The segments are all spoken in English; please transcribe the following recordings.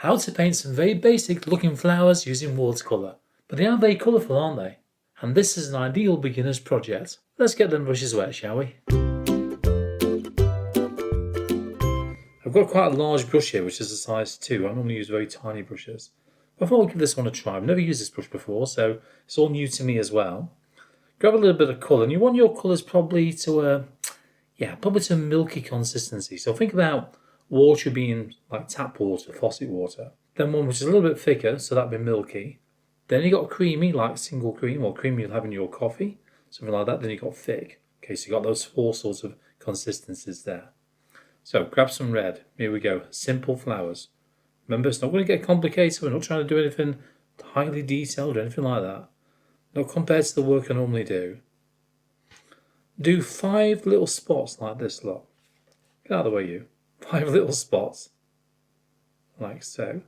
How to paint some very basic looking flowers using watercolour. But they are very colourful, aren't they? And this is an ideal beginner's project. Let's get them brushes wet, shall we? I've got quite a large brush here, which is a size 2. I normally use very tiny brushes. I thought I'll give this one a try. I've never used this brush before, so it's all new to me as well. Grab a little bit of colour, and you want your colours probably to a milky consistency. So think about water being like tap water, faucet water. Then one which is a little bit thicker, so that'd be milky. Then you got creamy, like single cream or cream you'll have in your coffee, something like that. Then you got thick. Okay, so you got those 4 sorts of consistencies there. So grab some red. Here we go. Simple flowers. Remember, it's not going to get complicated. We're not trying to do anything highly detailed or anything like that. Not compared to the work I normally do. Do 5 little spots like this, look. Get out of the way, you. 5 little spots. Like so.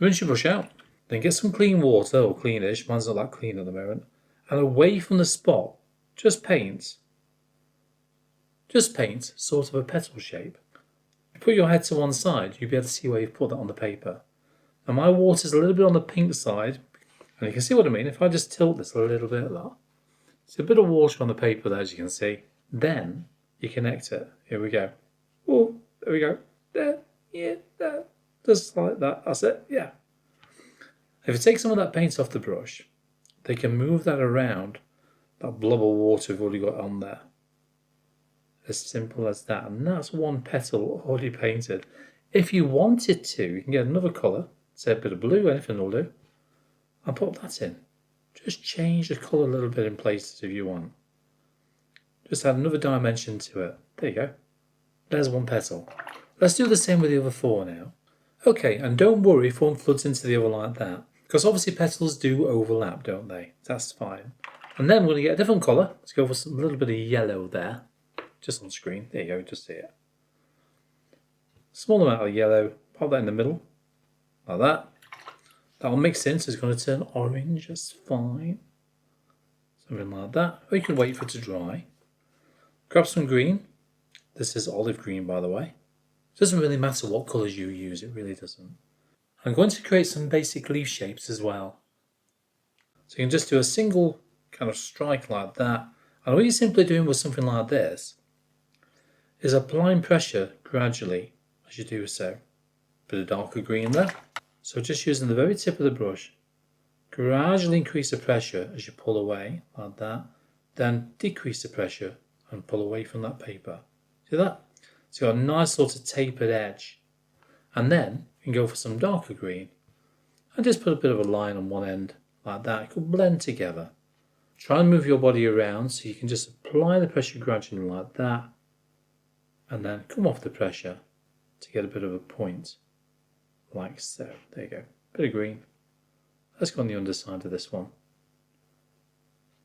Rinse your brush out. Then get some clean water, or cleanish. Mine's not that clean at the moment. And away from the spot, just paint. Just paint sort of a petal shape. Put your head to one side, you'll be able to see where you've put that on the paper. And my water's a little bit on the pink side. And you can see what I mean. If I just tilt this a little bit like that. It's a bit of water on the paper there, as you can see. Then you connect it. Here we go. Oh, there we go. There, yeah, there. Just like that. That's it. Yeah. If you take some of that paint off the brush, they can move that around, that blob of water we've already got on there. As simple as that. And that's one petal already painted. If you wanted to, you can get another colour, say a bit of blue, anything will do, and put that in. Just change the colour a little bit in places if you want. Just add another dimension to it. There you go. There's one petal. Let's do the same with the other 4 now. Okay, and don't worry if one floods into the other like that. Because obviously petals do overlap, don't they? That's fine. And then we're going to get a different colour. Let's go for a little bit of yellow there. Just on screen. There you go, just see it. Small amount of yellow. Pop that in the middle. Like that. That'll mix in, so it's going to turn orange. That's fine. Something like that. Or you can wait for it to dry. Grab some green. This is olive green, by the way. It doesn't really matter what colours you use. It really doesn't. I'm going to create some basic leaf shapes as well. So you can just do a single kind of strike like that. And what you're simply doing with something like this is applying pressure gradually as you do so. Bit of darker green there. So just using the very tip of the brush, gradually increase the pressure as you pull away, like that. Then decrease the pressure and pull away from that paper. See that? So you've got a nice sort of tapered edge. And then you can go for some darker green and just put a bit of a line on one end, like that. It could blend together. Try and move your body around so you can just apply the pressure gradually like that. And then come off the pressure to get a bit of a point. Like so. There you go. Bit of green. Let's go on the underside of this one.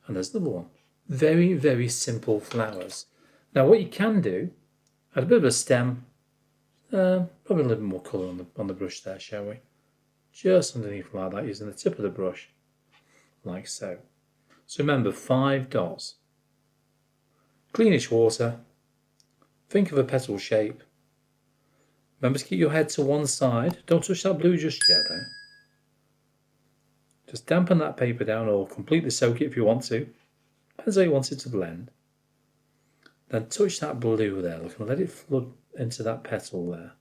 And there's the one. Very, very simple flowers. Now what you can do, add a bit of a stem. Probably a little bit more colour on the brush there, shall we? Just underneath like that, using the tip of the brush. Like so. So remember, 5 dots. Greenish water. Think of a petal shape. Remember to keep your head to one side. Don't touch that blue just yet though. Just dampen that paper down or completely soak it if you want to. Depends how you want it to blend. Then touch that blue there. Look, and let it flood into that petal there.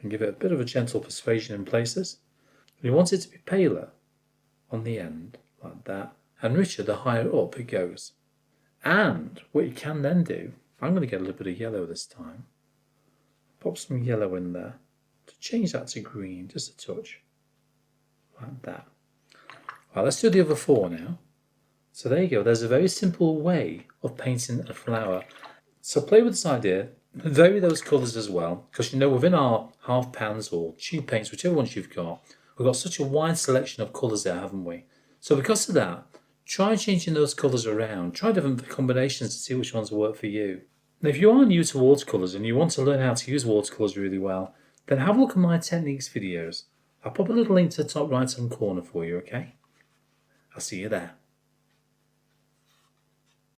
And give it a bit of a gentle persuasion in places. You want it to be paler on the end, like that. And richer the higher up it goes. And what you can then do, I'm going to get a little bit of yellow this time. Pop some yellow in there to change that to green, just a touch. Like that. Right, let's do the other 4 now. So there you go. There's a very simple way of painting a flower. So play with this idea. Vary those colours as well. Because you know within our half pans or tube paints, whichever ones you've got, we've got such a wide selection of colours there, haven't we? So because of that, try changing those colours around. Try different combinations to see which ones work for you. Now if you are new to watercolours and you want to learn how to use watercolours really well, then have a look at my techniques videos. I'll pop a little link to the top right hand corner for you, okay? I'll see you there.